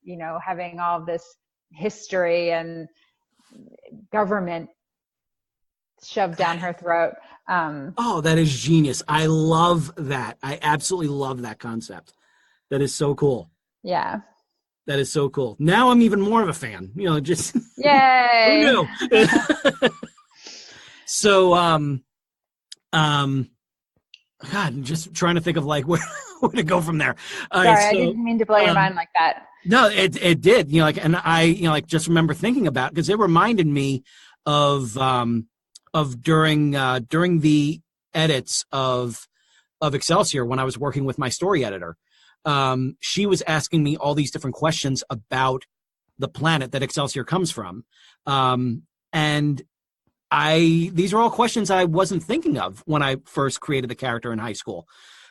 you know, having all this history and government shoved down her throat. That is genius. I love that. I absolutely love that concept. That is so cool. Yeah. That is so cool. Now I'm even more of a fan, you know, just yay. Who knew? So, God, I'm just trying to think of like where to go from there. Sorry, I didn't mean to blow your mind like that. No, it did, you know, like, and I, you know, like just remember thinking about, because it reminded me of during the edits of Excelsior when I was working with my story editor. She was asking me all these different questions about the planet that Excelsior comes from. And these are all questions I wasn't thinking of when I first created the character in high school.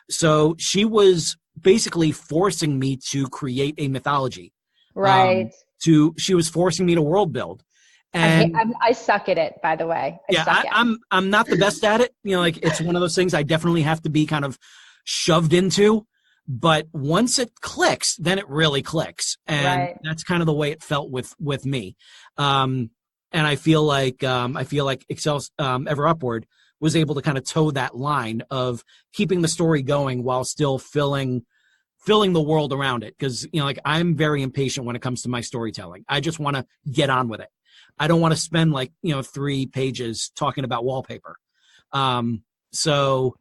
So she was basically forcing me to create a mythology. Right. She was forcing me to world build. And I suck at it, by the way. I'm not the best at it. You know, like it's one of those things I definitely have to be kind of shoved into. But once it clicks, then it really clicks. And that's kind of the way it felt with me. And I feel like Excel Ever Upward was able to kind of toe that line of keeping the story going while still filling the world around it. Because, you know, like I'm very impatient when it comes to my storytelling. I just want to get on with it. I don't want to spend 3 pages talking about wallpaper. So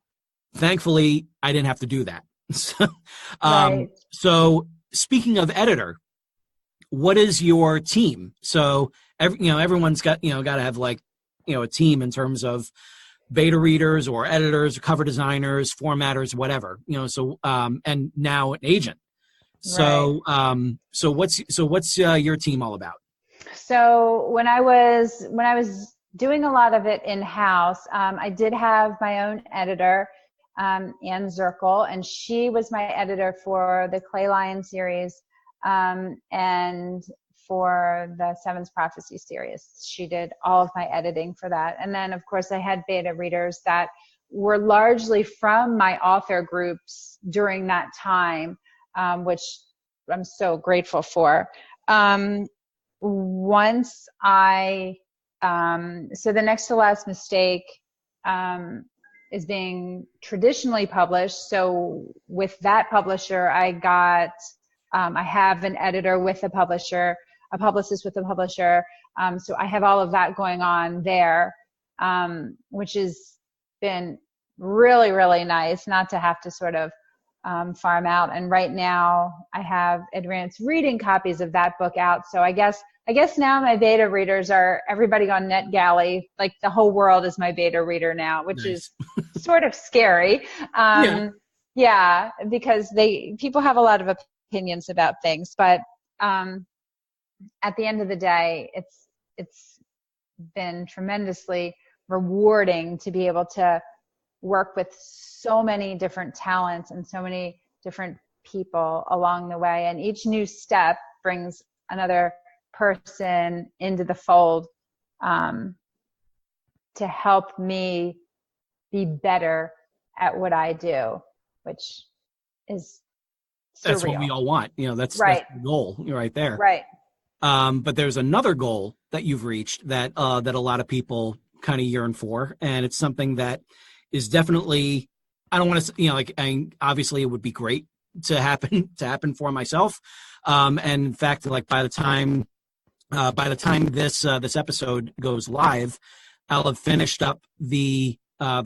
thankfully I didn't have to do that. So speaking of editor, what is your team? So everyone's got to have a team in terms of beta readers or editors or cover designers, formatters, whatever, and now an agent. So, so what's your team all about? So when I was doing a lot of it in-house, I did have my own editor, Anne Zirkle, and she was my editor for the Clay Lion series, and for the Seventh Prophecy series. She did all of my editing for that. And then of course I had beta readers that were largely from my author groups during that time, which I'm so grateful for. Once so The Next to Last Mistake is being traditionally published. So with that publisher, I have an editor with a publisher, a publicist with a publisher. So I have all of that going on there, which has been really, really nice not to have to sort of farm out. And right now I have advanced reading copies of that book out. So I guess now my beta readers are everybody on NetGalley. Like the whole world is my beta reader now, which is sort of scary. Yeah, because people have a lot of opinions about things, but at the end of the day, it's been tremendously rewarding to be able to work with so many different talents and so many different people along the way. And each new step brings another person into the fold to help me be better at what I do, which is surreal. That's what we all want. That's the goal right there. Right. But there's another goal that you've reached that a lot of people kind of yearn for. And it's something that is definitely, I don't want to, obviously it would be great to happen for myself. And in fact, by the time this episode goes live, I'll have finished up the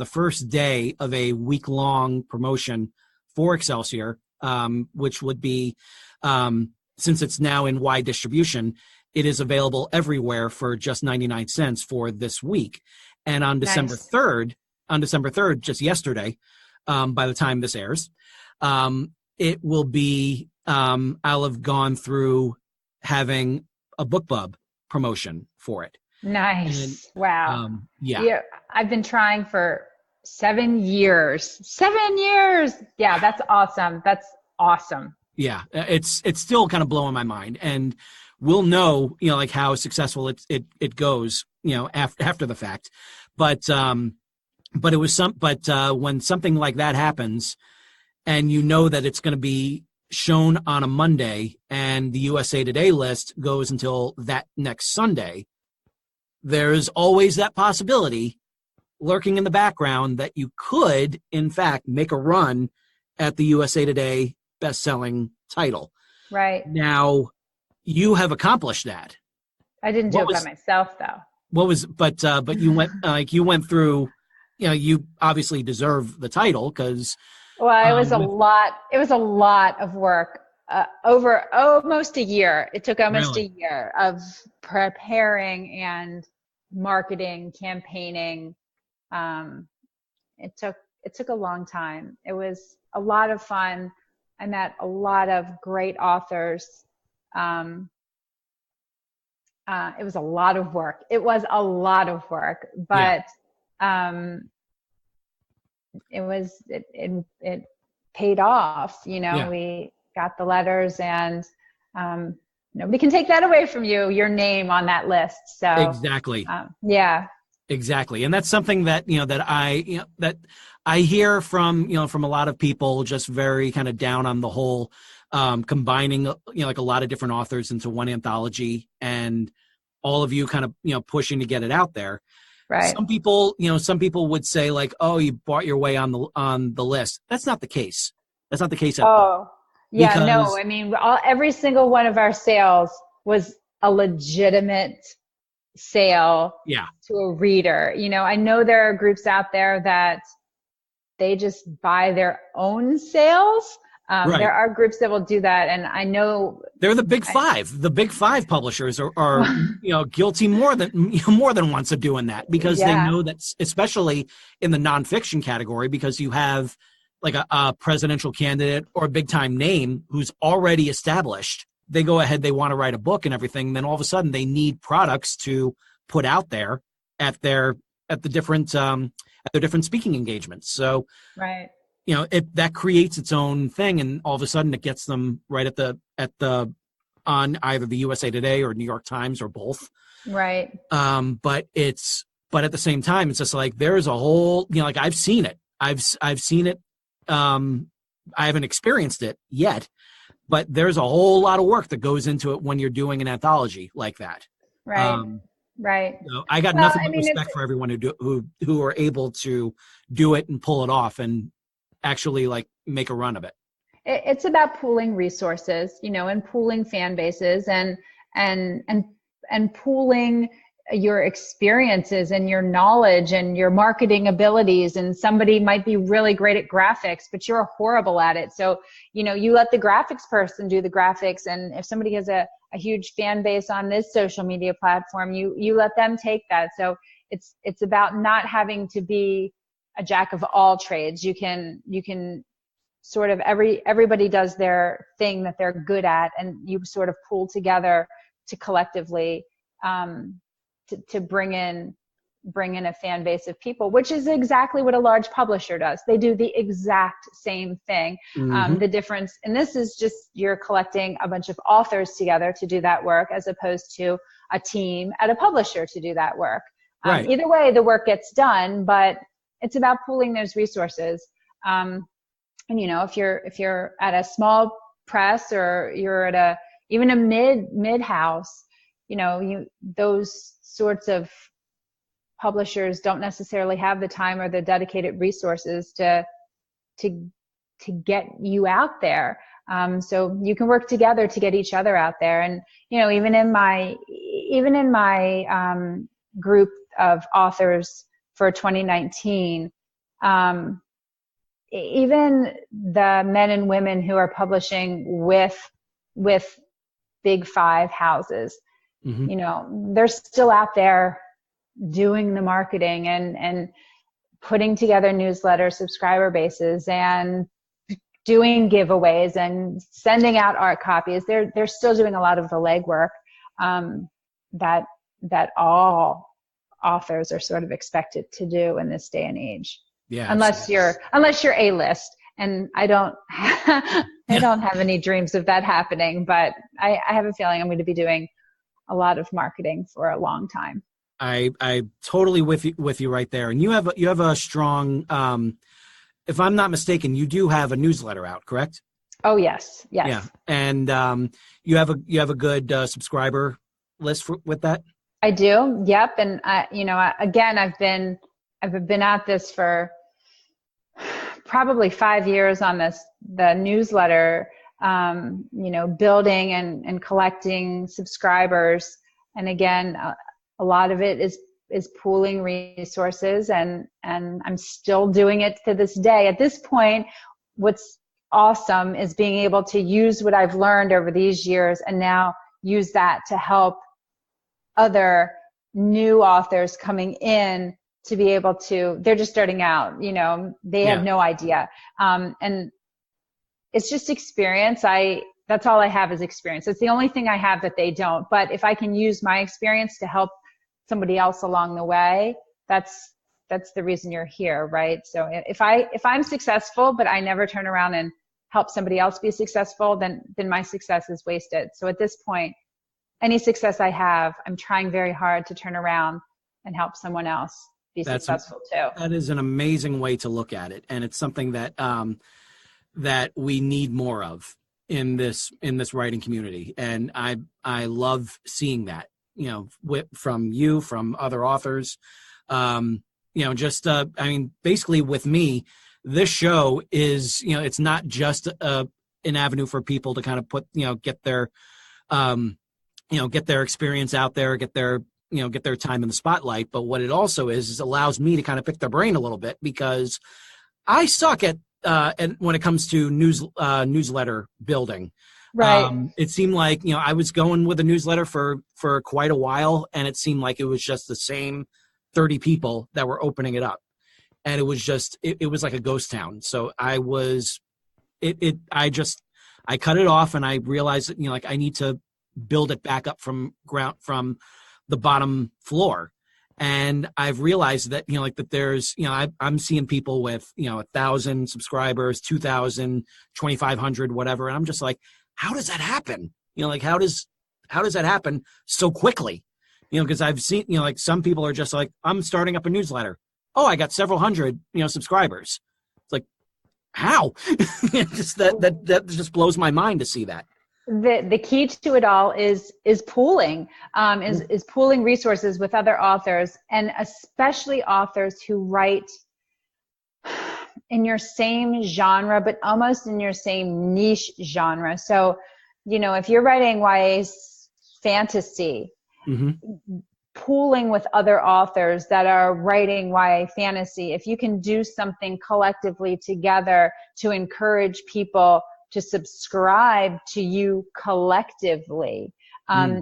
first day of a week-long promotion for Excelsior, which would be, since it's now in wide distribution, it is available everywhere for just 99 cents for this week. And on December 3rd, just yesterday, by the time this airs, it will be, I'll have gone through having a BookBub promotion for it. Nice. And, wow. Yeah. I've been trying for 7 years. 7 years. Yeah, that's awesome. That's awesome. Yeah, it's still kind of blowing my mind, and we'll know, like how successful it goes, after the fact. But it was when something like that happens, and that it's going to be shown on a Monday, and the USA Today list goes until that next Sunday, there's always that possibility lurking in the background that you could, in fact, make a run at the USA Today best-selling title. Right. Now, you have accomplished that. I didn't do it by myself, though. But you went through, you obviously deserve the title because. Well, it was a lot. It was a lot of work over almost a year. It took almost a year of preparing and marketing, campaigning. It took a long time. It was a lot of fun. I met a lot of great authors. It was a lot of work. But it paid off. We got the letters, and nobody can take that away from you, your name on that list. So exactly. Exactly. And that's something that, that I hear from, from a lot of people, just very kind of down on the whole, combining, like a lot of different authors into one anthology, and all of you kind of, pushing to get it out there. Right. Some people would say like, oh, you bought your way on the list. That's not the case. That's not the case at all. Yeah, no. I mean, every single one of our sales was a legitimate sale to a reader. I know there are groups out there that they just buy their own sales. There are groups that will do that, and I know they're the big five. The big five publishers are guilty more than once of doing that, because they know that, especially in the nonfiction category, because you have like a presidential candidate or a big time name who's already established. They go ahead, they want to write a book and everything. Then all of a sudden they need products to put out there at their different speaking engagements. So right. That creates its own thing, and all of a sudden it gets them right on either the USA Today or New York Times or both. Right. But at the same time, it's just like there's a whole, like I've seen it. I've seen it. I haven't experienced it yet, but there's a whole lot of work that goes into it when you're doing an anthology like that. Right. Right. I got nothing but respect for everyone who are able to do it and pull it off and actually like make a run of it. It's about pooling resources, and pooling fan bases and pooling your experiences and your knowledge and your marketing abilities. And somebody might be really great at graphics, but you're horrible at it. So, you let the graphics person do the graphics. And if somebody has a huge fan base on this social media platform, you let them take that. So it's about not having to be a jack of all trades. You can sort of everybody does their thing that they're good at, and you sort of pool together to collectively to bring in a fan base of people, which is exactly what a large publisher does. They do the exact same thing. Mm-hmm. The difference, and this is just you're collecting a bunch of authors together to do that work, as opposed to a team at a publisher to do that work. Right. Either way, the work gets done, but it's about pooling those resources. And if you're at a small press, or you're at even a mid house, those sorts of publishers don't necessarily have the time or the dedicated resources to get you out there. So you can work together to get each other out there. And even in my group of authors for 2019, even the men and women who are publishing with big five houses, mm-hmm. They're still out there doing the marketing and putting together newsletter subscriber bases and doing giveaways and sending out art copies. They're still doing a lot of the legwork that all authors are sort of expected to do in this day and age. Yeah, unless you're A-list, And I don't, I don't have any dreams of that happening, but I have a feeling I'm going to be doing a lot of marketing for a long time. I totally with you right there. And you have a strong, if I'm not mistaken, you do have a newsletter out, correct? Oh, yes. Yes. Yeah. And you have a good subscriber list with that? I do. Yep. And again, I've been at this for probably 5 years on the newsletter, building and collecting subscribers. And again, a lot of it is pooling resources, and I'm still doing it to this day. At this point, what's awesome is being able to use what I've learned over these years and now use that to help other new authors coming in to be able to, they're just starting out, they have no idea. And it's just experience. That's all I have is experience. It's the only thing I have that they don't. But if I can use my experience to help somebody else along the way, that's the reason you're here, right? So if I'm successful, but I never turn around and help somebody else be successful, then my success is wasted. So at this point, any success I have, I'm trying very hard to turn around and help someone else be successful too. That is an amazing way to look at it. And it's something that that we need more of in this writing community. And I love seeing that, from other authors, basically with me, this show is, it's not just an avenue for people to kind of get their experience out there, get their time in the spotlight. But what it also is allows me to kind of pick their brain a little bit, because I suck at when it comes to newsletter building. Right. It seemed like, I was going with a newsletter for quite a while, and it seemed like it was just the same 30 people that were opening it up. And it was just, it was like a ghost town. So I cut it off, and I realized that, I need to build it back up from the bottom floor. And I've realized that, that there's, I'm seeing people with, 1,000 subscribers, 2,000, 2,500, whatever. And I'm just like, how does that happen? How does that happen so quickly? Because I've seen, some people are just like, I'm starting up a newsletter. Oh, I got several hundred, subscribers. It's like, how? Just that just blows my mind to see that. The key to it all is pooling, is pooling resources with other authors, and especially authors who write in your same genre, but almost in your same niche genre. So, if you're writing YA fantasy, pooling with other authors that are writing YA fantasy, if you can do something collectively together to encourage people to subscribe to you collectively,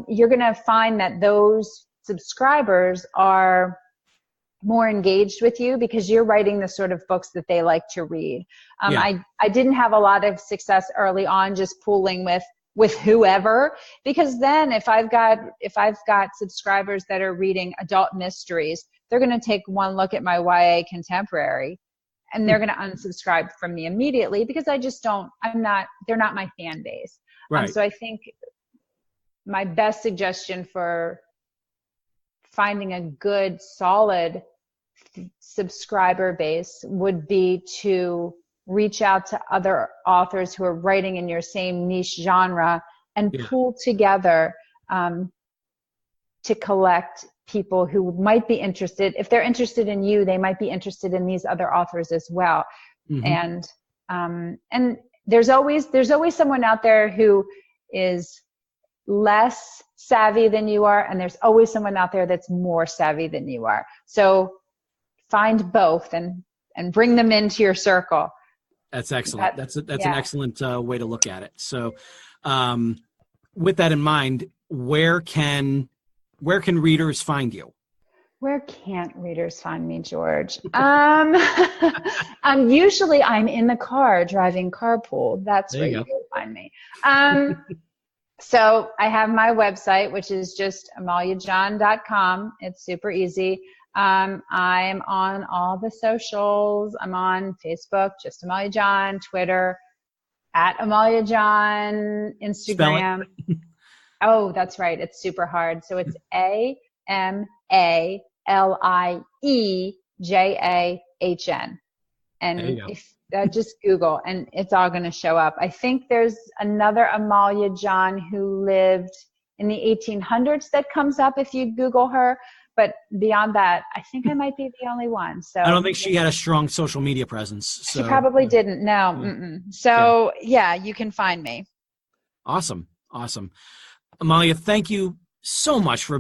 you're going to find that those subscribers are more engaged with you because you're writing the sort of books that they like to read. I didn't have a lot of success early on just pooling with whoever, because then if I've got subscribers that are reading adult mysteries, they're going to take one look at my YA contemporary, and they're going to unsubscribe from me immediately, because they're not my fan base. Right. So I think my best suggestion for finding a good, solid subscriber base would be to reach out to other authors who are writing in your same niche genre and pool together to collect people who might be interested. If they're interested in you, they might be interested in these other authors as well. And there's always someone out there who is less savvy than you are, and there's always someone out there that's more savvy than you are. So find both and bring them into your circle. That's excellent. That's an excellent way to look at it. So with that in mind, where can readers find you? Where can't readers find me, George? Usually I'm in the car driving carpool. That's where you can find me. So I have my website, which is just amaliajahn.com. It's super easy. I'm on all the socials. I'm on Facebook, just Amalie Jahn, Twitter, at Amalie Jahn, Instagram. Oh, that's right. It's super hard. So it's AMALIEJAHN. And if just Google, and it's all going to show up. I think there's another Amalie Jahn who lived in the 1800s that comes up if you Google her. But beyond that, I think I might be the only one. So I don't think she had a strong social media presence. So. She probably didn't. No. So yeah, you can find me. Awesome. Amalie, thank you so much for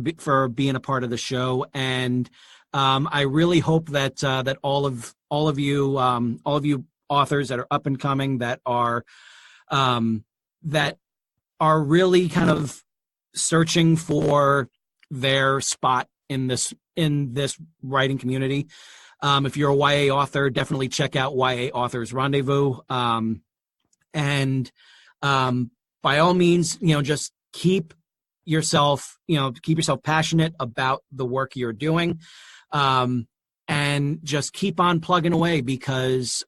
being a part of the show. And I really hope that that all of you authors that are up and coming, that are really kind of searching for their spot in this writing community. If you're a YA author, definitely check out YA Authors Rendezvous. And by all means, just keep yourself passionate about the work you're doing. And just keep on plugging away, because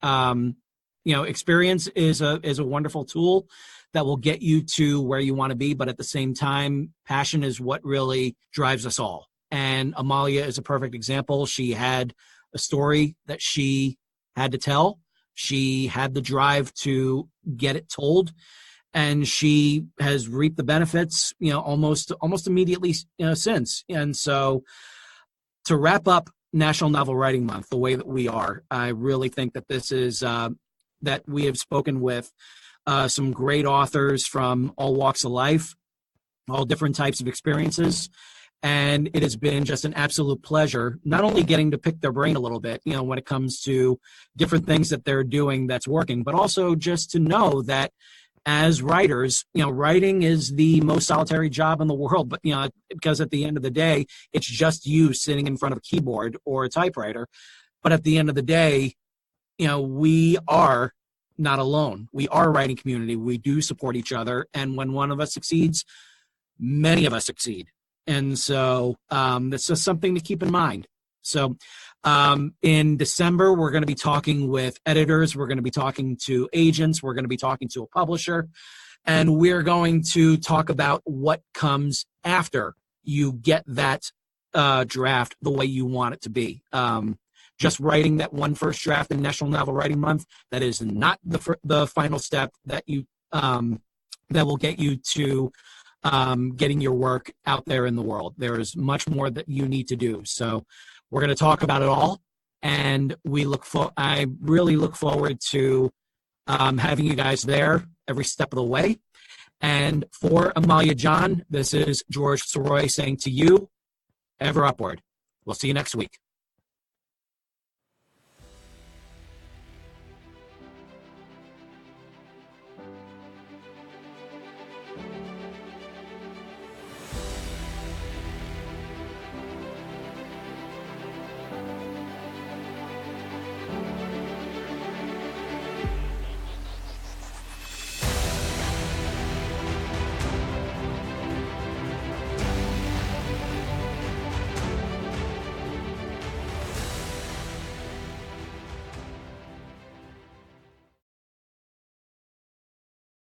experience is a wonderful tool that will get you to where you want to be, but at the same time, passion is what really drives us all. And Amalie is a perfect example. She had a story that she had to tell. She had the drive to get it told, and she has reaped the benefits, almost immediately, since. And so, to wrap up National Novel Writing Month the way that we are, I really think that this is that we have spoken with some great authors from all walks of life, all different types of experiences. And it has been just an absolute pleasure, not only getting to pick their brain a little bit, when it comes to different things that they're doing that's working, but also just to know that as writers, writing is the most solitary job in the world, but, because at the end of the day, it's just you sitting in front of a keyboard or a typewriter. But at the end of the day, we are not alone. We are a writing community. We do support each other. And when one of us succeeds, many of us succeed. And so that's just something to keep in mind. So in December, we're going to be talking with editors. We're going to be talking to agents. We're going to be talking to a publisher. And we're going to talk about what comes after you get that draft the way you want it to be. Just writing that one first draft in National Novel Writing Month, that is not the final step that you that will get you to getting your work out there in the world. There is much more that you need to do. So we're going to talk about it all, and I really look forward to having you guys there every step of the way. And for Amalie Jahn, this is George Soroy saying to you, ever upward. We'll see you next week.